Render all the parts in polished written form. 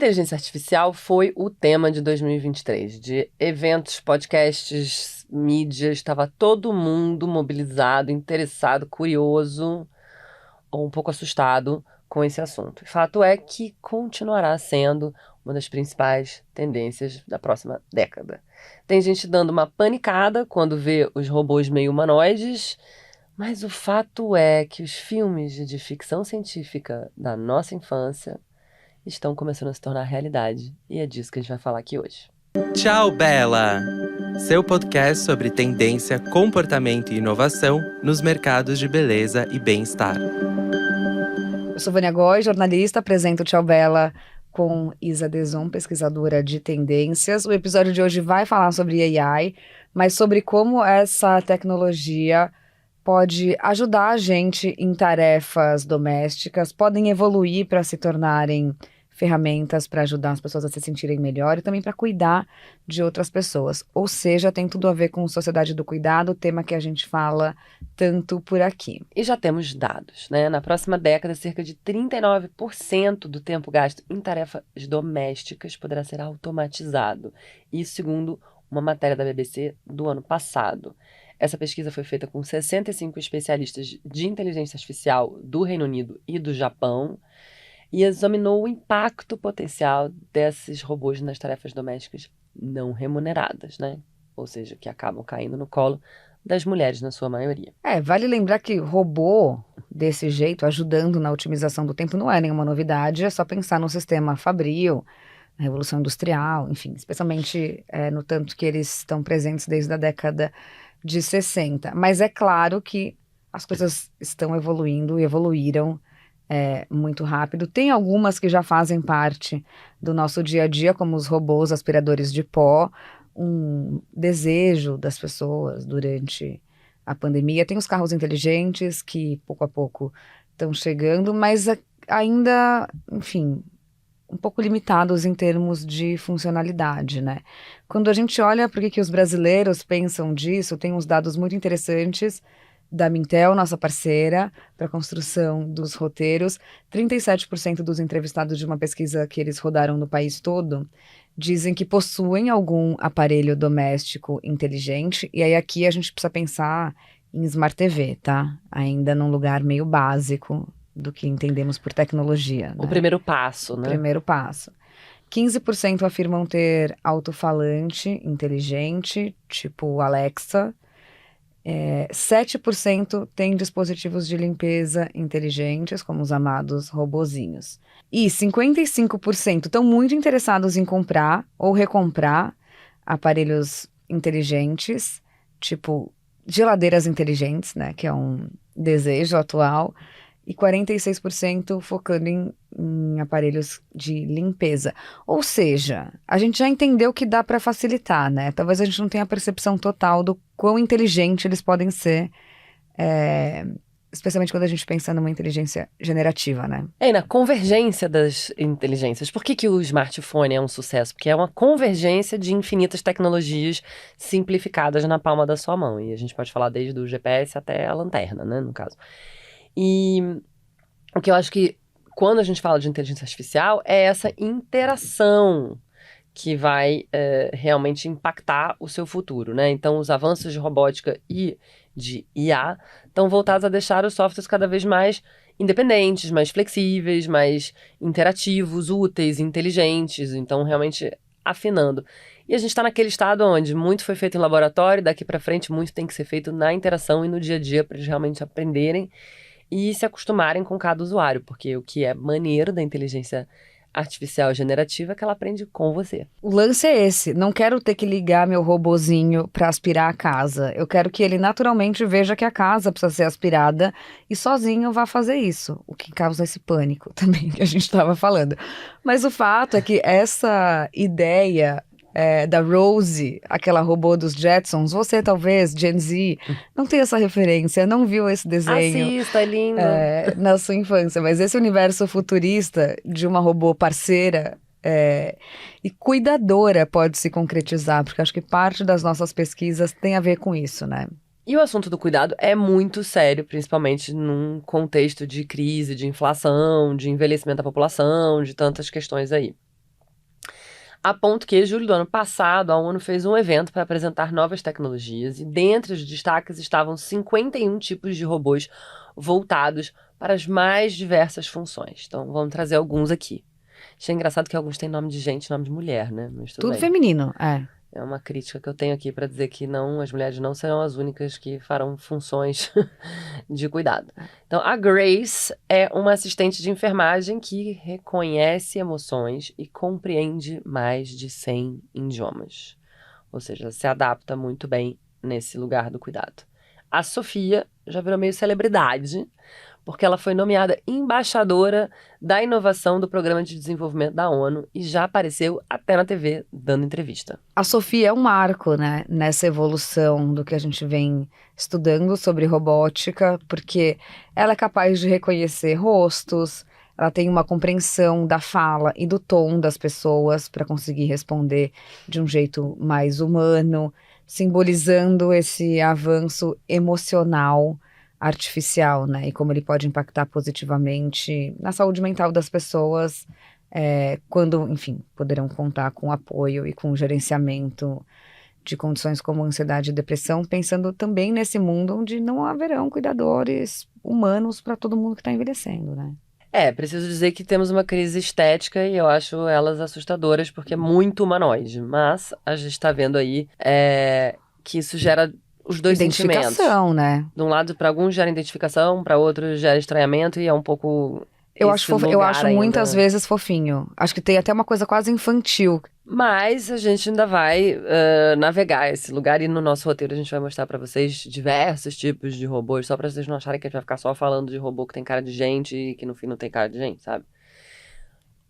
Inteligência artificial foi o tema de 2023. De eventos, podcasts, mídias, estava todo mundo mobilizado, interessado, curioso ou um pouco assustado com esse assunto. O fato é que continuará sendo uma das principais tendências da próxima década. Tem gente dando uma panicada quando vê os robôs meio humanoides, mas o fato é que os filmes de ficção científica da nossa infância estão começando a se tornar realidade. E é disso que a gente vai falar aqui hoje. Tchau, Bela! Seu podcast sobre tendência, comportamento e inovação nos mercados de beleza e bem-estar. Eu sou Vânia Góes, jornalista, apresento Tchau Bela com Isa Deson, pesquisadora de tendências. O episódio de hoje vai falar sobre AI, mas sobre como essa tecnologia pode ajudar a gente em tarefas domésticas, podem evoluir para se tornarem ferramentas para ajudar as pessoas a se sentirem melhor e também para cuidar de outras pessoas. Ou seja, tem tudo a ver com sociedade do cuidado, tema que a gente fala tanto por aqui. E já temos dados, né? Na próxima década, cerca de 39% do tempo gasto em tarefas domésticas poderá ser automatizado. Isso segundo uma matéria da BBC do ano passado. Essa pesquisa foi feita com 65 especialistas de inteligência artificial do Reino Unido e do Japão e examinou o impacto potencial desses robôs nas tarefas domésticas não remuneradas, né? Ou seja, que acabam caindo no colo das mulheres na sua maioria. Vale lembrar que robô desse jeito, ajudando na otimização do tempo, não é nenhuma novidade, é só pensar no sistema fabril, na Revolução Industrial, enfim, especialmente no tanto que eles estão presentes desde a década de 60. Mas é claro que as coisas estão evoluindo e evoluíram muito rápido. Tem algumas que já fazem parte do nosso dia a dia, como os robôs aspiradores de pó, um desejo das pessoas durante a pandemia. Tem os carros inteligentes que pouco a pouco estão chegando, mas ainda, enfim, um pouco limitados em termos de funcionalidade, né? Quando a gente olha por que os brasileiros pensam disso, tem uns dados muito interessantes da Mintel, nossa parceira, para a construção dos roteiros. 37% dos entrevistados de uma pesquisa que eles rodaram no país todo dizem que possuem algum aparelho doméstico inteligente. E aí aqui a gente precisa pensar em Smart TV, tá? Ainda num lugar meio básico do que entendemos por tecnologia, né? O primeiro passo, né? Primeiro passo. 15% afirmam ter alto-falante inteligente, tipo Alexa. 7% tem dispositivos de limpeza inteligentes, como os amados robozinhos. E 55% estão muito interessados em comprar ou recomprar aparelhos inteligentes, tipo geladeiras inteligentes, né, que é um desejo atual, e 46% focando em aparelhos de limpeza. Ou seja, a gente já entendeu que dá para facilitar, né? Talvez a gente não tenha a percepção total do quão inteligente eles podem ser, especialmente quando a gente pensa numa inteligência generativa, né? E na convergência das inteligências. Por que o smartphone é um sucesso? Porque é uma convergência de infinitas tecnologias simplificadas na palma da sua mão. E a gente pode falar desde o GPS até a lanterna, né, no caso. E o que eu acho que quando a gente fala de inteligência artificial é essa interação que vai realmente impactar o seu futuro, né? Então, os avanços de robótica e de IA estão voltados a deixar os softwares cada vez mais independentes, mais flexíveis, mais interativos, úteis, inteligentes. Então, realmente afinando. E a gente está naquele estado onde muito foi feito em laboratório, daqui para frente muito tem que ser feito na interação e no dia a dia para eles realmente aprenderem e se acostumarem com cada usuário, porque o que é maneiro da inteligência artificial generativa é que ela aprende com você. O lance é esse, não quero ter que ligar meu robozinho para aspirar a casa, eu quero que ele naturalmente veja que a casa precisa ser aspirada e sozinho vá fazer isso, o que causa esse pânico também que a gente estava falando. Mas o fato é que essa ideia da Rosie, aquela robô dos Jetsons, você talvez, Gen Z, não tem essa referência, não viu esse desenho. Assista, é lindo. Na sua infância, mas esse universo futurista de uma robô parceira e cuidadora pode se concretizar, porque acho que parte das nossas pesquisas tem a ver com isso, né? E o assunto do cuidado é muito sério, principalmente num contexto de crise, de inflação, de envelhecimento da população, de tantas questões aí. A ponto que, em julho do ano passado, a ONU fez um evento para apresentar novas tecnologias e dentre os destaques estavam 51 tipos de robôs voltados para as mais diversas funções. Então, vamos trazer alguns aqui. Achei engraçado que alguns têm nome de gente, nome de mulher, né? Mas tudo Tudo bem. feminino, é. É uma crítica que eu tenho aqui para dizer que não, as mulheres não serão as únicas que farão funções de cuidado. Então, a Grace é uma assistente de enfermagem que reconhece emoções e compreende mais de 100 idiomas. Ou seja, se adapta muito bem nesse lugar do cuidado. A Sofia já virou meio celebridade, porque ela foi nomeada embaixadora da inovação do Programa de Desenvolvimento da ONU e já apareceu até na TV dando entrevista. A Sofia é um marco, né, nessa evolução do que a gente vem estudando sobre robótica, porque ela é capaz de reconhecer rostos, ela tem uma compreensão da fala e do tom das pessoas para conseguir responder de um jeito mais humano, simbolizando esse avanço emocional artificial, né, e como ele pode impactar positivamente na saúde mental das pessoas, quando, enfim, poderão contar com apoio e com gerenciamento de condições como ansiedade e depressão, pensando também nesse mundo onde não haverão cuidadores humanos para todo mundo que está envelhecendo, né? Preciso dizer que temos uma crise estética e eu acho elas assustadoras porque é muito humanoide, mas a gente está vendo aí que isso gera os dois sentimentos. Identificação, né? De um lado, para alguns gera identificação, para outros gera estranhamento e é um pouco Eu esse acho, eu lugar acho ainda. muitas vezes fofinho. Acho que tem até uma coisa quase infantil. Mas a gente ainda vai navegar esse lugar e no nosso roteiro a gente vai mostrar pra vocês diversos tipos de robôs, só pra vocês não acharem que a gente vai ficar só falando de robô que tem cara de gente e que no fim não tem cara de gente, sabe?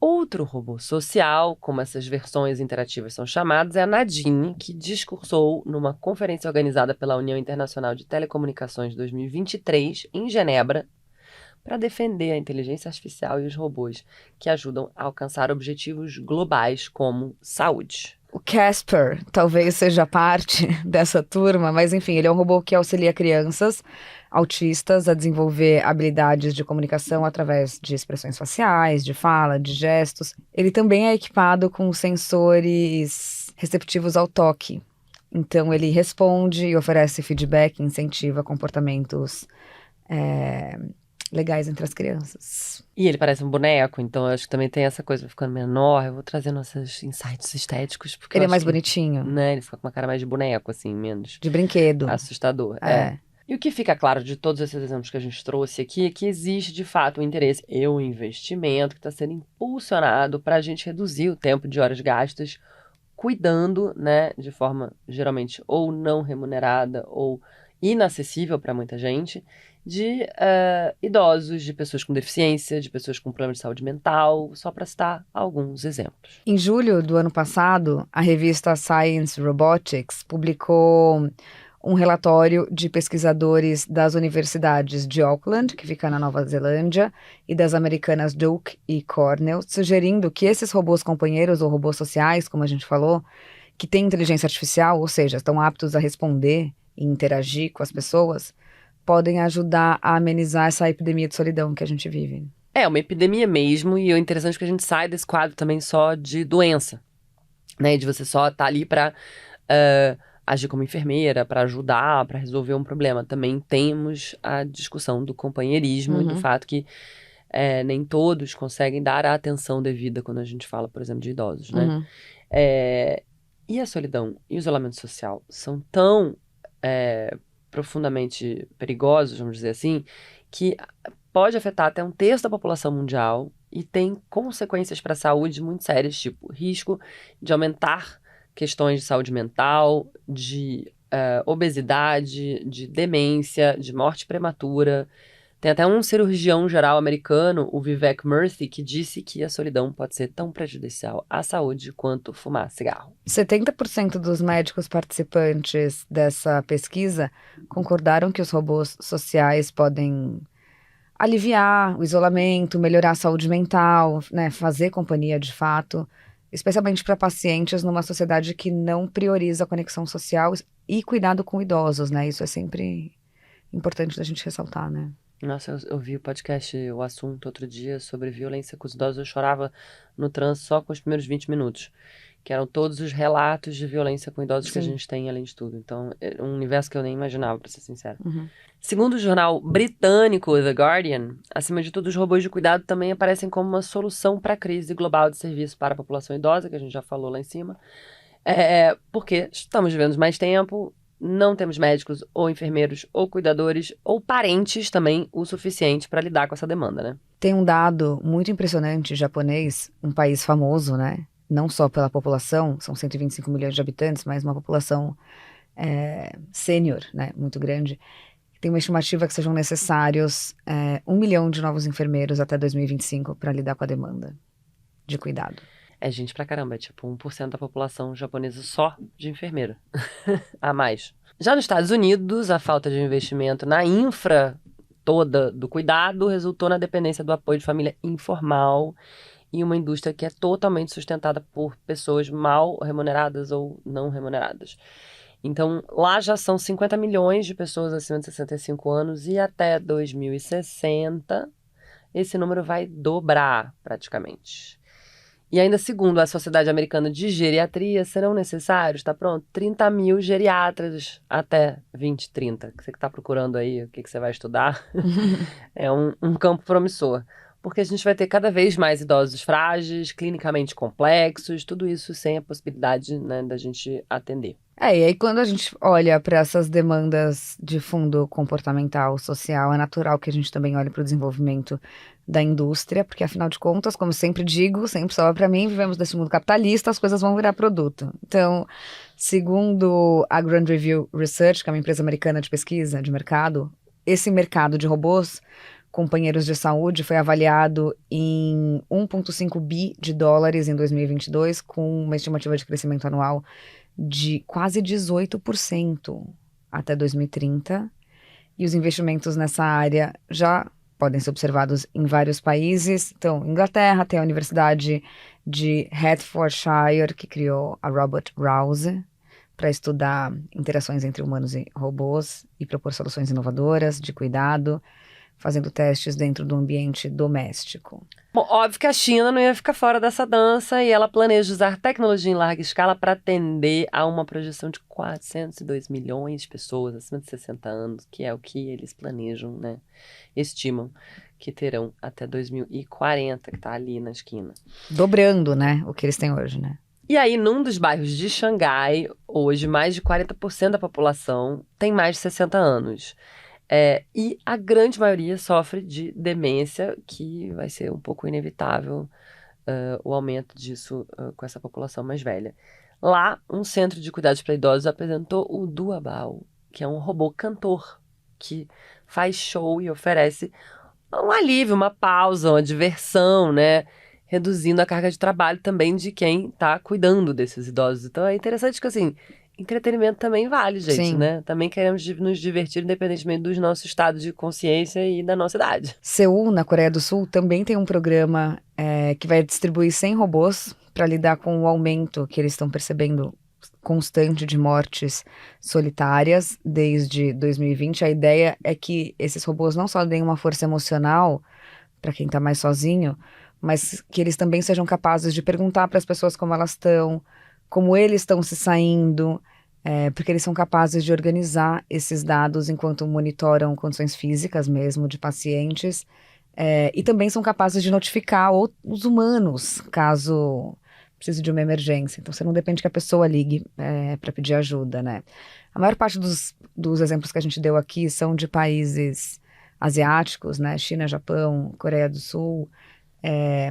Outro robô social, como essas versões interativas são chamadas, é a Nadine, que discursou numa conferência organizada pela União Internacional de Telecomunicações 2023, em Genebra, para defender a inteligência artificial e os robôs que ajudam a alcançar objetivos globais como saúde. O Casper talvez seja parte dessa turma, mas enfim, ele é um robô que auxilia crianças autistas a desenvolver habilidades de comunicação através de expressões faciais, de fala, de gestos. Ele também é equipado com sensores receptivos ao toque. Então ele responde e oferece feedback e incentiva comportamentos legais entre as crianças. E ele parece um boneco, então eu acho que também tem essa coisa, vai ficando menor. Eu vou trazer nossos insights estéticos. Porque Ele eu é mais acho que, bonitinho, né, ele fica com uma cara mais de boneco, assim, menos de brinquedo. assustador. É. E o que fica claro de todos esses exemplos que a gente trouxe aqui é que existe, de fato, um interesse e um investimento que está sendo impulsionado para a gente reduzir o tempo de horas gastas cuidando, né, de forma geralmente ou não remunerada ou inacessível para muita gente, de idosos, de pessoas com deficiência, de pessoas com problemas de saúde mental, só para citar alguns exemplos. Em julho do ano passado, a revista Science Robotics publicou um relatório de pesquisadores das universidades de Auckland, que fica na Nova Zelândia, e das americanas Duke e Cornell, sugerindo que esses robôs companheiros ou robôs sociais, como a gente falou, que têm inteligência artificial, ou seja, estão aptos a responder e interagir com as pessoas, podem ajudar a amenizar essa epidemia de solidão que a gente vive. É uma epidemia mesmo, e o interessante é que a gente sai desse quadro também só de doença, né? De você só estar ali para agir como enfermeira, para ajudar, para resolver um problema. Também temos a discussão do companheirismo e do fato que nem todos conseguem dar a atenção devida quando a gente fala, por exemplo, de idosos, né? E a solidão e o isolamento social são tão profundamente perigosos, vamos dizer assim, que pode afetar até 1/3 da população mundial e tem consequências para a saúde muito sérias, tipo risco de aumentar questões de saúde mental, de obesidade, de demência, de morte prematura. Tem até um cirurgião geral americano, o Vivek Murthy, que disse que a solidão pode ser tão prejudicial à saúde quanto fumar cigarro. 70% dos médicos participantes dessa pesquisa concordaram que os robôs sociais podem aliviar o isolamento, melhorar a saúde mental, né, fazer companhia de fato, especialmente para pacientes numa sociedade que não prioriza a conexão social e cuidado com idosos, né? Isso é sempre importante da gente ressaltar, né? Nossa, eu vi o podcast, o assunto, outro dia, sobre violência com os idosos. Eu chorava no trânsito só com os primeiros 20 minutos. que eram todos os relatos de violência com idosos que a Sim. gente tem, além de tudo. Então, é um universo que eu nem imaginava, pra ser sincero. Uhum. Segundo o jornal britânico The Guardian, acima de tudo, os robôs de cuidado também aparecem como uma solução para a crise global de serviço para a população idosa, que a gente já falou lá em cima. Porque estamos vivendo mais tempo, não temos médicos ou enfermeiros ou cuidadores ou parentes também o suficiente para lidar com essa demanda, né? Tem um dado muito impressionante japonês, um país famoso, né? Não só pela população, são 125 milhões de habitantes, mas uma população sênior, né? Muito grande. Tem uma estimativa que sejam necessários 1 milhão de novos enfermeiros até 2025 para lidar com a demanda de cuidado. É gente pra caramba, é tipo 1% da população japonesa só de enfermeiro. A mais. Já nos Estados Unidos, a falta de investimento na infra toda do cuidado resultou na dependência do apoio de família informal e uma indústria que é totalmente sustentada por pessoas mal remuneradas ou não remuneradas. Então, lá já são 50 milhões de pessoas acima de 65 anos e até 2060 esse número vai dobrar praticamente. E ainda segundo a Sociedade Americana de Geriatria, serão necessários, tá pronto, 30 mil geriatras até 2030. Você que está procurando aí o que você vai estudar, é um campo promissor. Porque a gente vai ter cada vez mais idosos frágeis, clinicamente complexos, tudo isso sem a possibilidade, né, da gente atender. E aí quando a gente olha para essas demandas de fundo comportamental, social, é natural que a gente também olhe para o desenvolvimento da indústria, porque afinal de contas, como sempre digo, sempre sobra para mim, vivemos nesse mundo capitalista, as coisas vão virar produto. Então, segundo a Grand Review Research, que é uma empresa americana de pesquisa de mercado, esse mercado de robôs, companheiros de saúde, foi avaliado em 1,5 bi de dólares em 2022, com uma estimativa de crescimento anual de quase 18% até 2030. E os investimentos nessa área já podem ser observados em vários países. Então, Inglaterra tem a Universidade de Hertfordshire, que criou a Robot Rouse para estudar interações entre humanos e robôs e propor soluções inovadoras de cuidado, fazendo testes dentro do ambiente doméstico. Bom, óbvio que a China não ia ficar fora dessa dança e ela planeja usar tecnologia em larga escala para atender a uma projeção de 402 milhões de pessoas acima de 60 anos, que é o que eles planejam, né? Estimam que terão até 2040, que está ali na esquina. Dobrando, né, o que eles têm hoje, né? E aí, num dos bairros de Xangai, hoje, mais de 40% da população tem mais de 60 anos. E a grande maioria sofre de demência, que vai ser um pouco inevitável o aumento disso com essa população mais velha. Lá, um centro de cuidados para idosos apresentou o Duabao, que é um robô cantor, que faz show e oferece um alívio, uma pausa, uma diversão, né? Reduzindo a carga de trabalho também de quem está cuidando desses idosos. Então é interessante que, assim, entretenimento também vale, gente, Sim. né? Também queremos nos divertir independentemente do nosso estado de consciência e da nossa idade. Seul, na Coreia do Sul, também tem um programa que vai distribuir 100 robôs para lidar com o aumento que eles estão percebendo constante de mortes solitárias desde 2020. A ideia é que esses robôs não só deem uma força emocional para quem está mais sozinho, mas que eles também sejam capazes de perguntar para as pessoas como elas estão, como eles estão se saindo, porque eles são capazes de organizar esses dados enquanto monitoram condições físicas mesmo de pacientes, e também são capazes de notificar os humanos caso precise de uma emergência. Então você não depende que a pessoa ligue para pedir ajuda, né? A maior parte dos exemplos que a gente deu aqui são de países asiáticos, né? China, Japão, Coreia do Sul.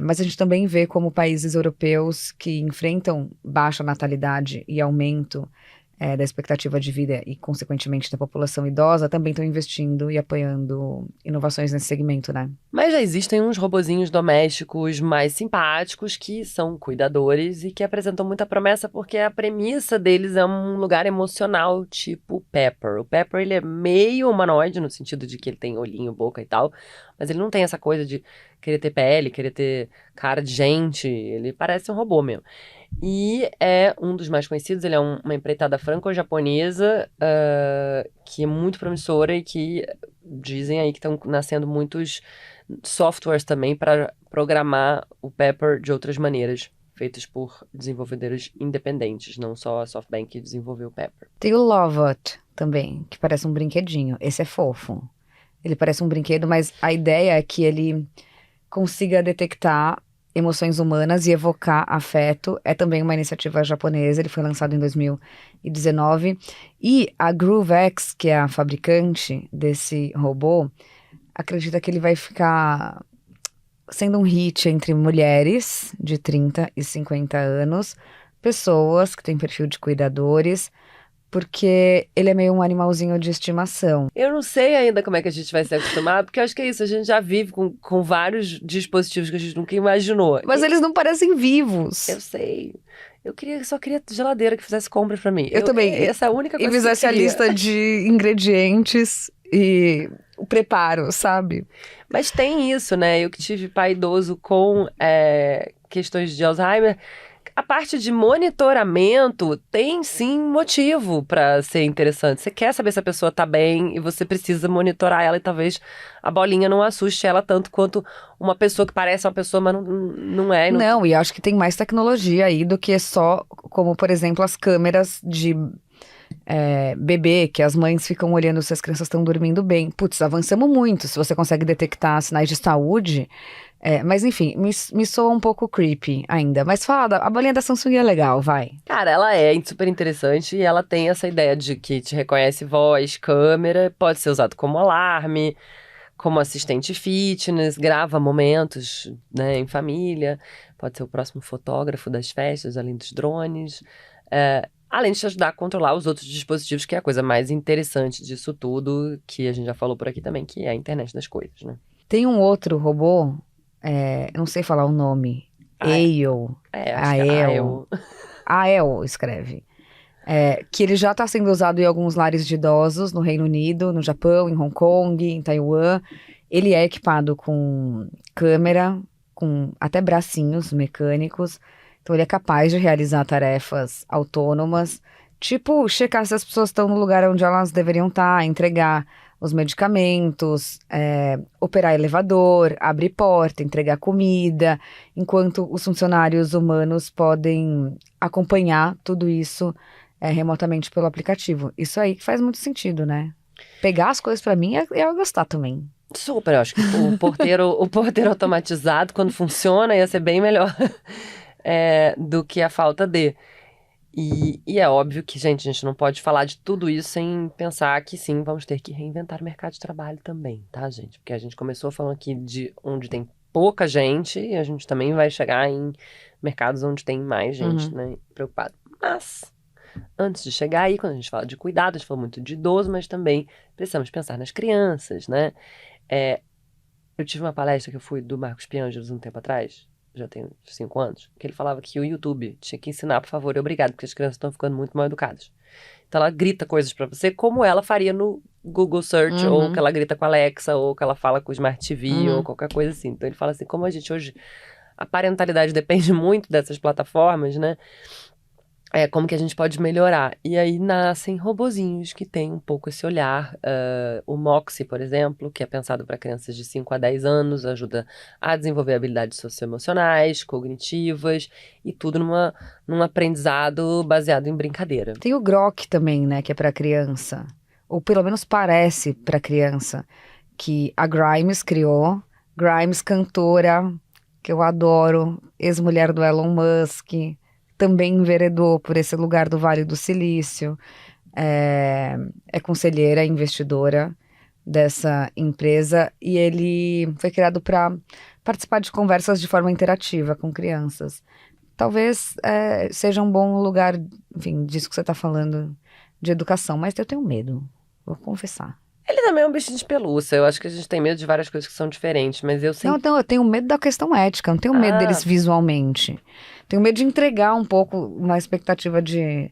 Mas a gente também vê como países europeus que enfrentam baixa natalidade e aumento da expectativa de vida e, consequentemente, da população idosa, também estão investindo e apoiando inovações nesse segmento, né? Mas já existem uns robozinhos domésticos mais simpáticos que são cuidadores e que apresentam muita promessa porque a premissa deles é um lugar emocional tipo o Pepper. O Pepper, ele é meio humanoide no sentido de que ele tem olhinho, boca e tal, mas ele não tem essa coisa de querer ter pele, querer ter cara de gente, ele parece um robô mesmo. E é um dos mais conhecidos, ele é uma empreitada franco-japonesa que é muito promissora e que dizem aí que estão nascendo muitos softwares também para programar o Pepper de outras maneiras, feitos por desenvolvedores independentes, não só a SoftBank que desenvolveu o Pepper. Tem o Lovot também, que parece um brinquedinho. Esse é fofo. Ele parece um brinquedo, mas a ideia é que ele consiga detectar emoções humanas e evocar afeto. É também uma iniciativa japonesa, ele foi lançado em 2019. E a GrooveX, que é a fabricante desse robô, acredita que ele vai ficar sendo um hit entre mulheres de 30 e 50 anos, pessoas que têm perfil de cuidadores, porque ele é meio um animalzinho de estimação. Eu não sei ainda como é que a gente vai se acostumar, porque eu acho que é isso, a gente já vive com vários dispositivos que a gente nunca imaginou. Mas eles não parecem vivos. Eu sei. Só queria geladeira que fizesse compras pra mim. Eu também. Essa é a única E coisa fizesse que eu a queria. lista de ingredientes e o preparo, sabe? Mas tem isso, né? Eu que tive pai idoso com questões de Alzheimer, a parte de monitoramento tem sim motivo pra ser interessante. Você quer saber se a pessoa tá bem e você precisa monitorar ela e talvez a bolinha não assuste ela tanto quanto uma pessoa que parece uma pessoa, mas não é. Não, e acho que tem mais tecnologia aí do que só, como por exemplo, as câmeras de bebê, que as mães ficam olhando se as crianças estão dormindo bem. Putz, avançamos muito, se você consegue detectar sinais de saúde. Mas enfim, me soa um pouco creepy ainda. Mas fala, a bolinha da Samsung é legal, vai. Cara, ela é super interessante e ela tem essa ideia de que te reconhece voz, câmera, pode ser usado como alarme, como assistente fitness, grava momentos, né, em família, pode ser o próximo fotógrafo das festas, além dos drones, além de te ajudar a controlar os outros dispositivos, que é a coisa mais interessante disso tudo, que a gente já falou por aqui também, que é a internet das coisas, né? Tem um outro robô, não sei falar o nome, Ael. Acho que é Ael. Ael escreve. Que ele já está sendo usado em alguns lares de idosos no Reino Unido, no Japão, em Hong Kong, em Taiwan. Ele é equipado com câmera, com até bracinhos mecânicos. Então ele é capaz de realizar tarefas autônomas, tipo checar se as pessoas estão no lugar onde elas deveriam estar, entregar os medicamentos, operar elevador, abrir porta, entregar comida, enquanto os funcionários humanos podem acompanhar tudo isso remotamente pelo aplicativo. Isso aí que faz muito sentido, né? Pegar as coisas pra mim eu gostar também. Super, eu acho que o porteiro automatizado, quando funciona, ia ser bem melhor do que a falta de. E é óbvio que, gente, a gente não pode falar de tudo isso sem pensar que sim, vamos ter que reinventar o mercado de trabalho também, tá, gente? Porque a gente começou falando aqui de onde tem pouca gente e a gente também vai chegar em mercados onde tem mais gente, né, preocupada. Mas, antes de chegar aí, quando a gente fala de cuidado, a gente fala muito de idoso, mas também precisamos pensar nas crianças, né? Eu tive uma palestra que eu fui do Marcos Piangelos um tempo atrás, já tem 5 anos, que ele falava que o YouTube tinha que ensinar, por favor e obrigado, porque as crianças estão ficando muito mal educadas. Então ela grita coisas pra você como ela faria no Google Search, ou que ela grita com a Alexa, ou que ela fala com o Smart TV, ou qualquer coisa assim. Então ele fala assim, como a gente hoje, a parentalidade depende muito dessas plataformas, né? Como que a gente pode melhorar? E aí nascem robozinhos que têm um pouco esse olhar. O Moxie, por exemplo, que é pensado para crianças de 5 a 10 anos, ajuda a desenvolver habilidades socioemocionais, cognitivas, e tudo num aprendizado baseado em brincadeira. Tem o Grok também, né, que é para criança. Ou pelo menos parece para criança. Que a Grimes criou. Grimes, cantora, que eu adoro, ex-mulher do Elon Musk, também enveredou por esse lugar do Vale do Silício, é conselheira, investidora dessa empresa, e ele foi criado para participar de conversas de forma interativa com crianças. Talvez seja um bom lugar, enfim, disso que você está falando, de educação, mas eu tenho medo, vou confessar. Ele também é um bichinho de pelúcia. Eu acho que a gente tem medo de várias coisas que são diferentes, mas eu sempre... Não, eu tenho medo da questão ética, não tenho medo deles visualmente. Tenho medo de entregar um pouco uma expectativa de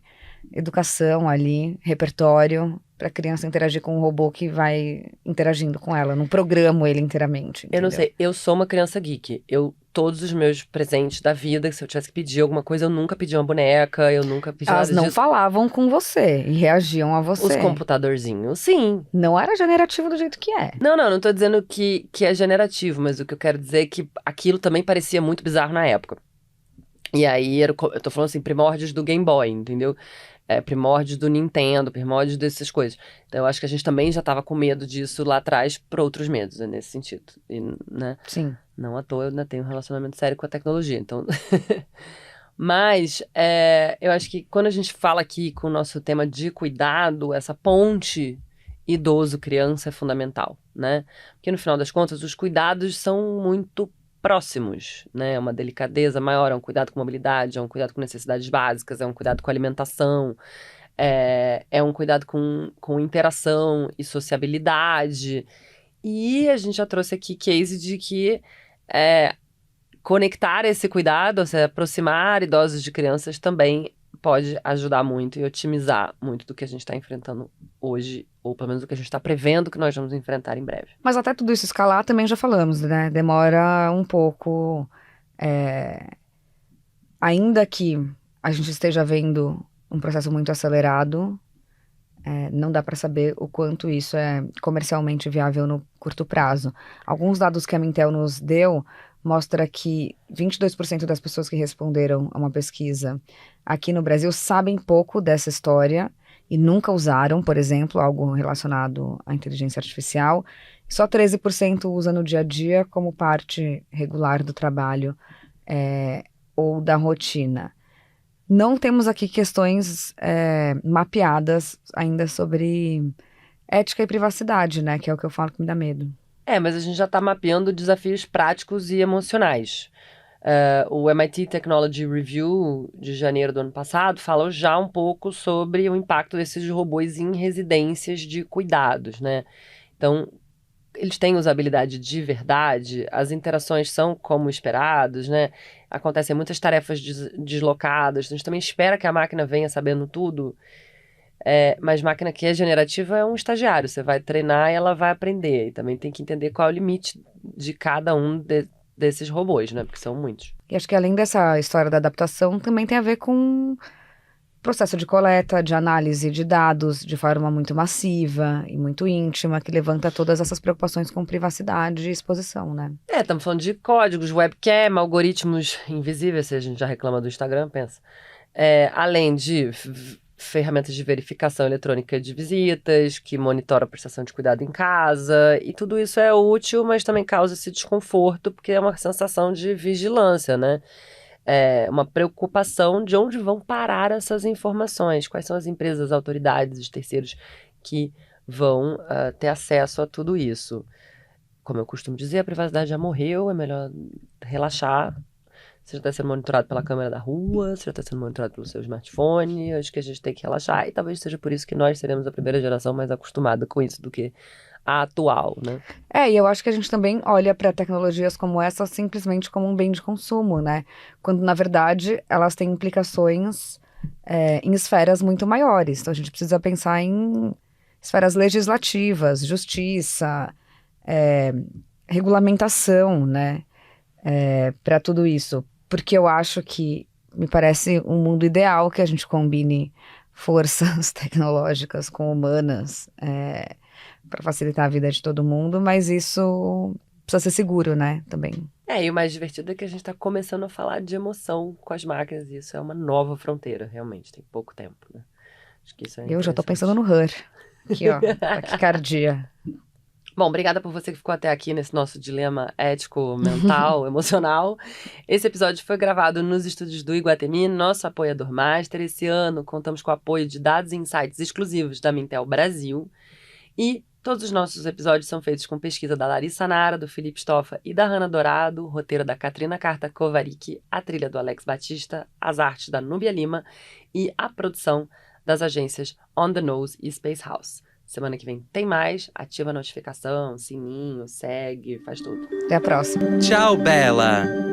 educação ali, repertório, para a criança interagir com um robô que vai interagindo com ela. Não programo ele inteiramente. Entendeu? Eu não sei, eu sou uma criança geek. Todos os meus presentes da vida, se eu tivesse que pedir alguma coisa, eu nunca pedi uma boneca, eu nunca pedi Elas nada não disso. falavam com você e reagiam a você. Os computadorzinhos, sim. Não era generativo do jeito que é. Não tô dizendo que é generativo, mas o que eu quero dizer é que aquilo também parecia muito bizarro na época. E aí, eu tô falando assim, primórdios do Game Boy, entendeu? Primórdios do Nintendo, primórdios dessas coisas. Então, eu acho que a gente também já tava com medo disso lá atrás por outros medos, né, nesse sentido. E, né? Sim. Não à toa, eu ainda tenho um relacionamento sério com a tecnologia, então... Mas, eu acho que quando a gente fala aqui com o nosso tema de cuidado, essa ponte idoso-criança é fundamental, né? Porque, no final das contas, os cuidados são muito próximos, né? É uma delicadeza maior, é um cuidado com mobilidade, é um cuidado com necessidades básicas, é um cuidado com alimentação, é um cuidado com interação e sociabilidade. E a gente já trouxe aqui case de que conectar esse cuidado, se aproximar idosos de crianças também pode ajudar muito e otimizar muito do que a gente está enfrentando hoje, ou pelo menos do que a gente está prevendo que nós vamos enfrentar em breve. Mas até tudo isso escalar também já falamos, né? Demora um pouco. Ainda que a gente esteja vendo um processo muito acelerado, não dá para saber o quanto isso é comercialmente viável no curto prazo. Alguns dados que a Mintel nos deu mostra que 22% das pessoas que responderam a uma pesquisa aqui no Brasil sabem pouco dessa história e nunca usaram, por exemplo, algo relacionado à inteligência artificial. Só 13% usa no dia a dia como parte regular do trabalho ou da rotina. Não temos aqui questões mapeadas ainda sobre ética e privacidade, né? Que é o que eu falo que me dá medo. Mas a gente já está mapeando desafios práticos e emocionais. O MIT Technology Review de janeiro do ano passado falou já um pouco sobre o impacto desses robôs em residências de cuidados, né? Então, eles têm usabilidade de verdade, as interações são como esperados, né? Acontecem muitas tarefas deslocadas, a gente também espera que a máquina venha sabendo tudo. Mas máquina que é generativa é um estagiário, você vai treinar e ela vai aprender. E também tem que entender qual é o limite de cada um desses robôs, né? Porque são muitos. E acho que além dessa história da adaptação, também tem a ver com processo de coleta, de análise de dados de forma muito massiva e muito íntima, que levanta todas essas preocupações com privacidade e exposição, né? Estamos falando de códigos, webcam, algoritmos invisíveis, se a gente já reclama do Instagram, pensa. Além de ferramentas de verificação eletrônica de visitas, que monitora a prestação de cuidado em casa, e tudo isso é útil, mas também causa esse desconforto, porque é uma sensação de vigilância, né? Uma preocupação de onde vão parar essas informações, quais são as empresas, autoridades, os terceiros que vão ter acesso a tudo isso. Como eu costumo dizer, a privacidade já morreu, é melhor relaxar. Você já está sendo monitorado pela câmera da rua, você já está sendo monitorado pelo seu smartphone, acho que a gente tem que relaxar, e talvez seja por isso que nós seremos a primeira geração mais acostumada com isso do que a atual, né? E eu acho que a gente também olha para tecnologias como essa simplesmente como um bem de consumo, né? Quando, na verdade, elas têm implicações em esferas muito maiores. Então, a gente precisa pensar em esferas legislativas, justiça, regulamentação, né? Para tudo isso. Porque eu acho que me parece um mundo ideal que a gente combine forças tecnológicas com humanas para facilitar a vida de todo mundo, mas isso precisa ser seguro, né, também. E o mais divertido é que a gente está começando a falar de emoção com as máquinas, e isso é uma nova fronteira, realmente, tem pouco tempo, né? Acho que isso Eu já tô pensando no HER, aqui ó, taquicardia. Bom, obrigada por você que ficou até aqui nesse nosso dilema ético, mental, emocional. Esse episódio foi gravado nos estúdios do Iguatemi, nosso apoiador master. Esse ano contamos com o apoio de dados e insights exclusivos da Mintel Brasil. E todos os nossos episódios são feitos com pesquisa da Larissa Nara, do Felipe Stoffa e da Hanna Dourado, roteiro da Katrina Carta Kovarik, a trilha do Alex Batista, as artes da Núbia Lima e a produção das agências On The Nose e Space House. Semana que vem tem mais, ativa a notificação, sininho, segue, faz tudo. Até a próxima. Tchau, Bela!